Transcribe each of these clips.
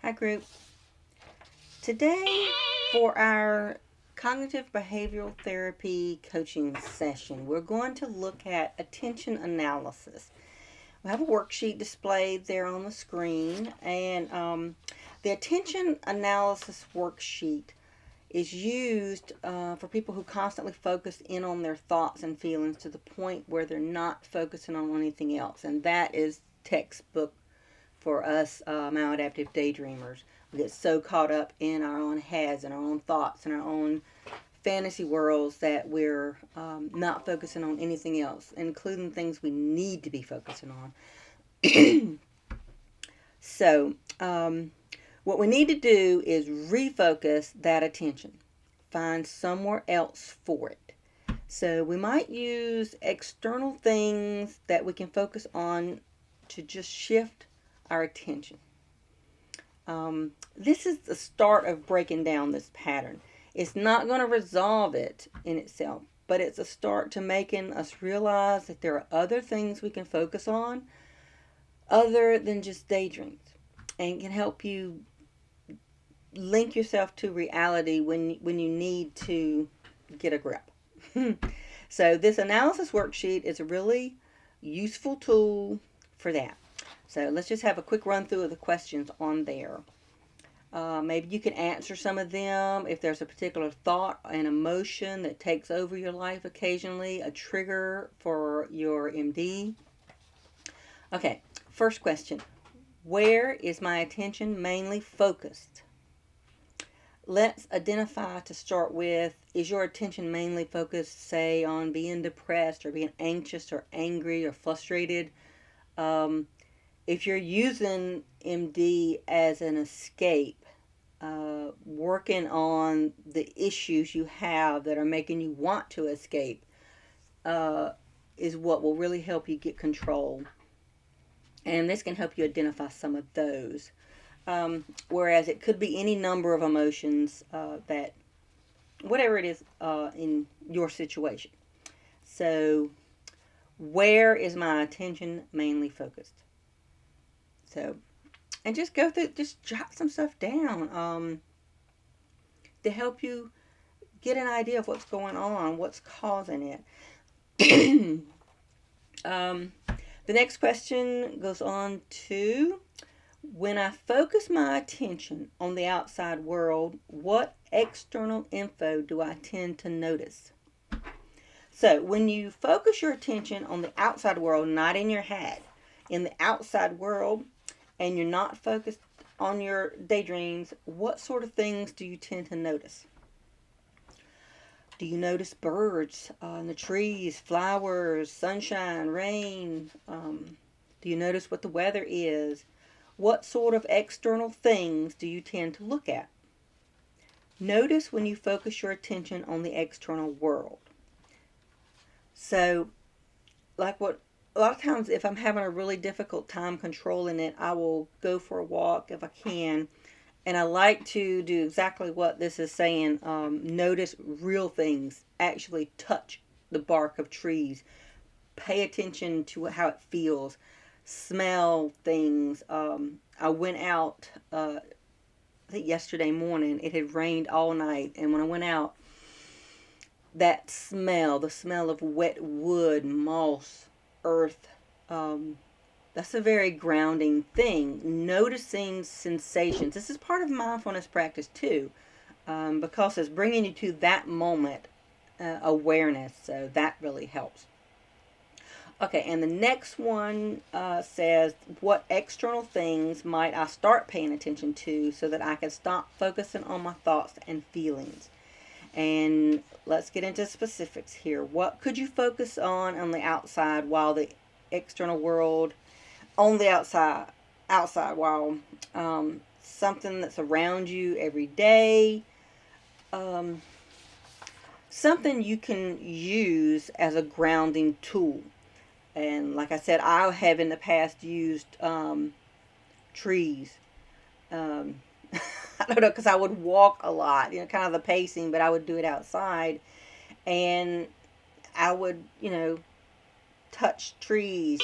Hi, group. Today, for our cognitive behavioral therapy coaching session, we're going to look at attention analysis. We have a worksheet displayed there on the screen, and the attention analysis worksheet is used for people who constantly focus in on their thoughts and feelings to the point where they're not focusing on anything else, and that is textbook for us maladaptive daydreamers. We get so caught up in our own heads and our own thoughts and our own fantasy worlds that we're not focusing on anything else, including things we need to be focusing on. So, what we need to do is refocus that attention, find somewhere else for it. So, we might use external things that we can focus on to just shift our attention. This is the start of breaking down this pattern. It's not going to resolve it in itself, but it's a start to making us realize that there are other things we can focus on other than just daydreams, and can help you link yourself to reality when you need to get a grip. So this analysis worksheet is a really useful tool for that. So let's just have a quick run through of the questions on there. Maybe you can answer some of them. If there's a particular thought and emotion that takes over your life occasionally, a trigger for your MD. Okay, first question. Where is my attention mainly focused? Let's identify to start with, is your attention mainly focused, say, on being depressed or being anxious or angry or frustrated? If you're using MD as an escape, working on the issues you have that are making you want to escape is what will really help you get control. And this can help you identify some of those. Whereas it could be any number of emotions that, whatever it is in your situation. So, where is my attention mainly focused? So, and just go through, just jot some stuff down to help you get an idea of what's going on, what's causing it. The next question goes on to, when I focus my attention on the outside world, what external info do I tend to notice? So, when you focus your attention on the outside world, not in your head, in the outside world, and you're not focused on your daydreams, what sort of things do you tend to notice? Do you notice birds in the trees, flowers, sunshine, rain? Do you notice what the weather is? What sort of external things do you tend to look at? Notice when you focus your attention on the external world. So, like what a lot of times, if I'm having a really difficult time controlling it, I will go for a walk if I can. And I like to do exactly what this is saying. Notice real things, actually touch the bark of trees, pay attention to how it feels, smell things. I went out, I think yesterday morning, it had rained all night. And when I went out, that smell, the smell of wet wood, moss, earth, that's a very grounding thing. Noticing sensations. This is part of mindfulness practice too, because it's bringing you to that moment awareness. So that really helps. Okay, and the next one says, what external things might I start paying attention to so that I can stop focusing on my thoughts and feelings? And let's get into specifics here. What could you focus on the outside while the external world on the outside while something that's around you every day, something you can use as a grounding tool. And like I said, I have in the past used trees. um, I don't know, because I would walk a lot, kind of the pacing, but I would do it outside, and I would, touch trees.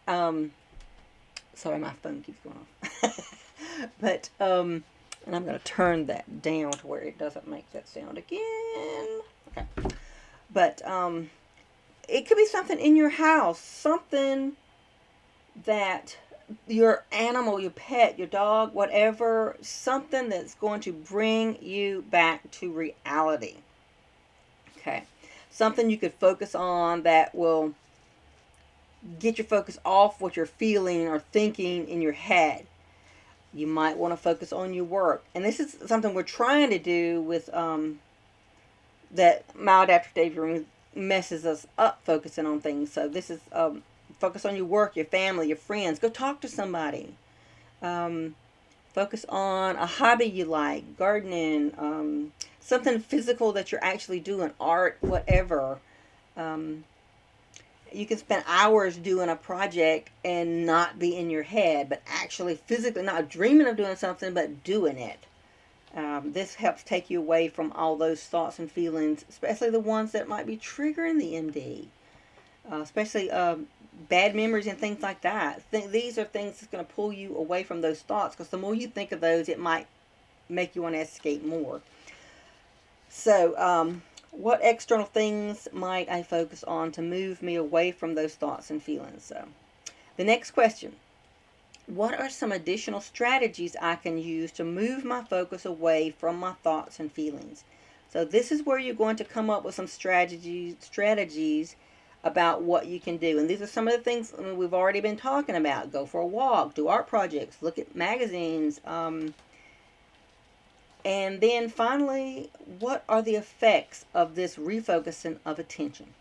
Sorry, my phone keeps going off. But and I'm going to turn that down to where it doesn't make that sound again. Okay. But it could be something in your house, something that your animal, your pet, your dog, whatever, something that's going to bring you back to reality. Okay. Something you could focus on that will get your focus off what you're feeling or thinking in your head. You might want to focus on your work. And this is something we're trying to do with that maladaptive daydreaming messes us up focusing on things. So this is focus on your work, your family, your friends. Go talk to somebody. Um, Focus on a hobby you like, gardening, something physical that you're actually doing, art, whatever. Um, you can spend hours doing a project and not be in your head, but actually physically not dreaming of doing something, but doing it. This helps take you away from all those thoughts and feelings, especially the ones that might be triggering the MD, especially bad memories and things like that. These are things that's going to pull you away from those thoughts because the more you think of those, it might make you want to escape more. So, what external things might I focus on to move me away from those thoughts and feelings? So, the next question: what are some additional strategies I can use to move my focus away from my thoughts and feelings? So this is where you're going to come up with some strategies about what you can do. And these are some of the things we've already been talking about. Go for a walk, do art projects, look at magazines. And then finally, what are the effects of this refocusing of attention?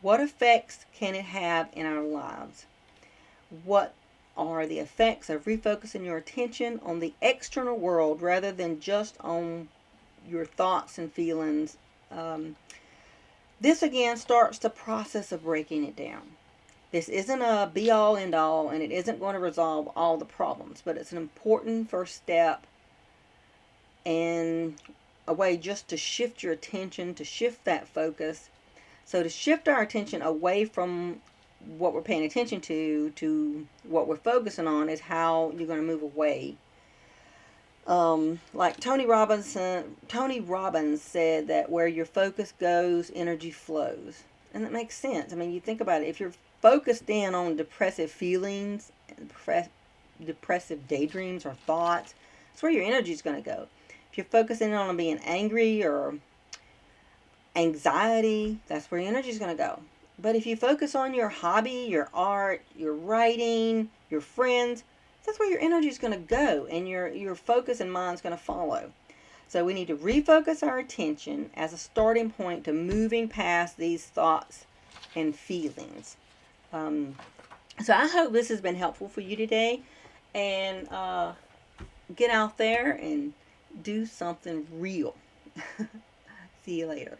What effects can it have in our lives? What are the effects of refocusing your attention on the external world rather than just on your thoughts and feelings? This again starts the process of breaking it down. This isn't a be all end all, and it isn't going to resolve all the problems, but it's an important first step and a way just to shift your attention, to shift that focus. So to shift our attention away from what we're paying attention to what we're focusing on is how you're going to move away. Like Tony Robbins said that where your focus goes, energy flows, and that makes sense. I mean, you think about it. If you're focused in on depressive feelings, depressive daydreams or thoughts, that's where your energy is going to go. If you're focusing on being angry or anxiety, that's where your energy is going to go. But if you focus on your hobby, your art, your writing, your friends, that's where your energy is going to go, and your focus and mind is going to follow. So we need to refocus our attention as a starting point to moving past these thoughts and feelings. So I hope this has been helpful for you today, and get out there and do something real. See you later.